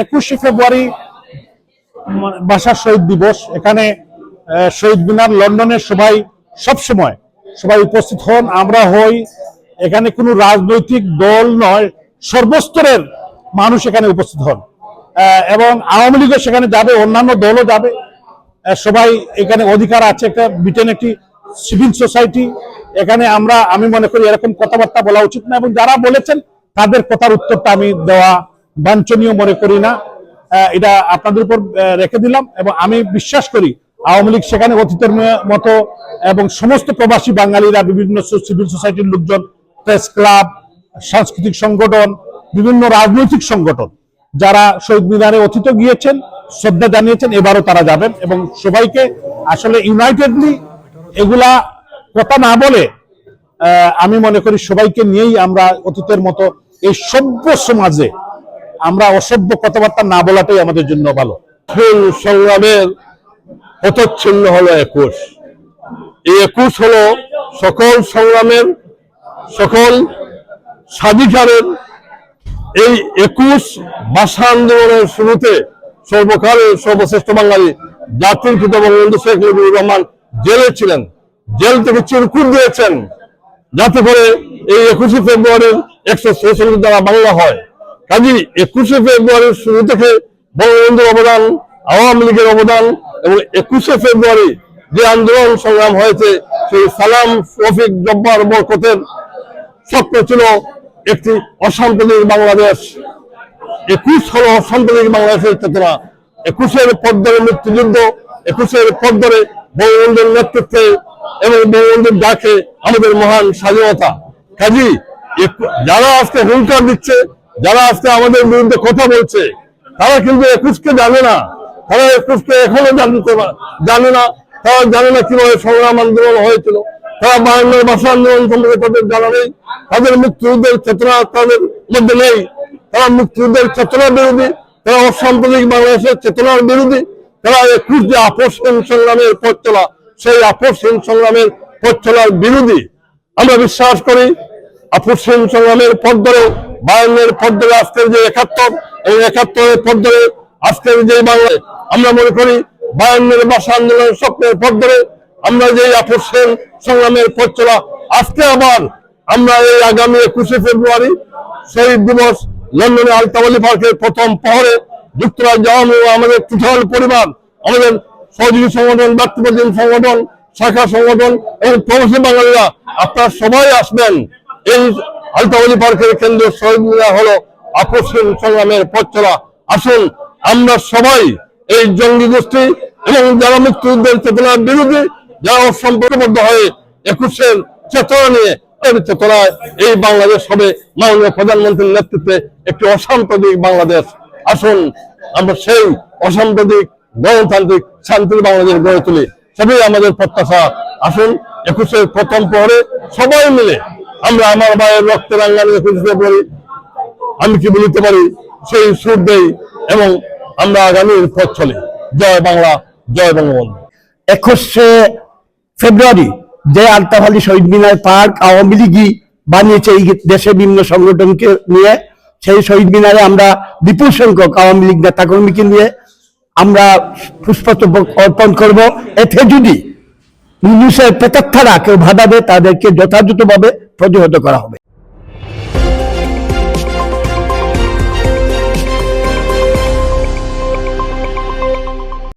21শে ফেব্রুয়ারি ভাষা শহীদ দিবস। এখানে শহীদ মিনার লন্ডনের সবাই উপস্থিত হন, আমরা হই। এখানে কোনো রাজনৈতিক দল নয়, সর্বস্তরের মানুষ এখানে উপস্থিত হন এবং আওয়ামী লীগও সেখানে যাবে, অন্যান্য দলও যাবে। সবাই এখানে অধিকার আছে। একটা ব্রিটেন একটি সিভিল সোসাইটি। এখানে আমি মনে করি এরকম কথাবার্তা বলা উচিত না, এবং যারা বলেছেন তাদের কথার উত্তরটা আমি দেওয়া বাঞ্ছনীয় মনে করি না। এটা আপনাদের উপর রেখে দিলাম। এবং আমি বিশ্বাস করি আওয়ামী লীগ সেখানে অতীতের মতো এবং সমস্ত প্রবাসী বাঙালিরা, বিভিন্ন সিভিল সোসাইটির লোকজন, প্রেস ক্লাব, সাংস্কৃতিক সংগঠন, বিভিন্ন রাজনৈতিক সংগঠন যারা শহীদ মিনারে অতীত গিয়েছেন, শ্রদ্ধা জানিয়েছেন, এবারও তারা যাবেন। এবং সবাইকে আসলে ইউনাইটেডলি এগুলা কথা না বলে আমি মনে করি সবাইকে নিয়েই আমরা অতীতের মতো এই সভ্য সমাজে আমরা অসভ্য কথাবার্তা না বলাটাই আমাদের জন্য ভালো। সংগ্রামের পথচ্ছিন্ন হলো 21। এই 21 হলো সকল সংগ্রামের, সকল স্বাধিকারের। এই 21 ভাষা আন্দোলনের শুরুতে সর্বকালের সর্বশ্রেষ্ঠ বাঙালি জাতির পিতা বঙ্গবন্ধু শেখ মুজিবুর রহমান জেলে ছিলেন। জেল থেকে চিরকুট দিয়েছেন যাতে করে এই 21শে ফেব্রুয়ারির 146 দ্বারা বাংলা হয়। কাজী 21শে ফেব্রুয়ারির শুরু থেকে বঙ্গবন্ধুর অবদান, আওয়ামী লীগের অবদান এবং 21শে ফেব্রুয়ারি যে আন্দোলন সংগ্রাম হয়েছে, সেই সালাম, রফিক, জব্বার, বরকতের স্বপ্ন ছিল একটি অসাম্প্রদায়িক বাংলাদেশ। 21 হলো অসাম্প্রদায়িক বাংলাদেশের চেতনা। 21-এর পথ ধরে মুক্তিযুদ্ধ, 21-এর পথ ধরে বঙ্গবন্ধুর নেতৃত্বে এবং বঙ্গবন্ধুর ডাকে আমাদের মহান স্বাধীনতা। কাজী যারা আজকে হুঙ্কার দিচ্ছে, যারা আজকে আমাদের বিরুদ্ধে কথা বলছে, তারা কিন্তু 21কে জানে না। তারা 21কে এখনো জানে না। তারা জানে না কিভাবে সংগ্রাম আন্দোলন হয়েছিল। তারা 52 ভাষা আন্দোলন সম্পর্কে তাদের জানা নেই। তাদের মুক্তিযুদ্ধের চেতনা তাদের মধ্যে নেই। তারা মুক্তিযুদ্ধের চেতনার বিরোধী, তারা অসাম্প্রদায়িক বাংলাদেশের চেতনার বিরোধী। তারা 21 যে আপসহীন সংগ্রামের পথ চলা, সেই আপসহীন সংগ্রামের পথ চলার বিরোধী। আমরা বিশ্বাস করি আপসহীন সংগ্রামের পথ ধরে, 52-এর পথ ধরে আজকের যে 71 এবং 71-এর পথ ধরে আজকের যে বাংলায়, আমরা মনে করি 52-এর ভাষা আন্দোলনের স্বপ্নের পথ ধরে আমরা যে আপসহীন সংগ্রামের পথ চলা, আজকে আবার আমরা এই আগামী 21শে ফেব্রুয়ারি শহীদ দিবস লন্ডনে আলতাওয়ালি পার্কের প্রথম প্রহরে যুক্তরাজ্য আওয়ামী লীগ, আমাদের টোটাল পরিবার, আমাদের সহযোগী সংগঠন, ব্যক্তিপতিন সংগঠন, শাখা সংগঠন এবং প্রবাসী বাঙালিরা, আপনারা সবাই আসবেন। এই আলতাওয়ালি পার্কের কেন্দ্রীয় শহীদ মিনার হলো আপসহীন সংগ্রামের পথ চলা। আসুন আমরা সবাই এই জঙ্গি গোষ্ঠী এবং যারা মুক্তিযুদ্ধের চেতনার বিরোধী, যারা অসম্পর্কবদ্ধ হয়ে 21-এর চেতনা নিয়ে চেতনায় এই বাংলাদেশ হবে মাননীয় প্রধানমন্ত্রীর নেতৃত্বে একটি অসাম্প্রদায়িক বাংলাদেশ। আসুন আমরা সেই অসাম্প্রদায়িক গণতান্ত্রিক শান্তির বাংলাদেশ গড়ে তুলি, সবই আমাদের প্রত্যাশা। আসুন 21-এর প্রথম প্রহরে সবাই মিলে আমরা আমার ভাইয়ের রক্তের রাঙ্গানি 21 ফেব্রুয়ারি আমি কি বলতে পারি সেই সুর দেই এবং আমরা আগামীর পথ চলি। জয় বাংলা, জয় বঙ্গবন্ধু। 21শে ফেব্রুয়ারি যে আলতাওয়ালি শহীদ মিনার পার্ক আওয়ামী লীগই বানিয়েছে এই দেশে বিভিন্ন সংগঠনকে নিয়ে, সেই শহীদ মিনারে আমরা বিপুল সংখ্যক আওয়ামী লীগ নেতাকর্মীকে নিয়ে আমরা পুষ্পস্তবক অর্পণ করব। এতে যদি ইউনিসের প্রেতাত্মারা কেউ বাধা দেয় তাদেরকে যথাযথভাবে প্রতিহত করা হবে।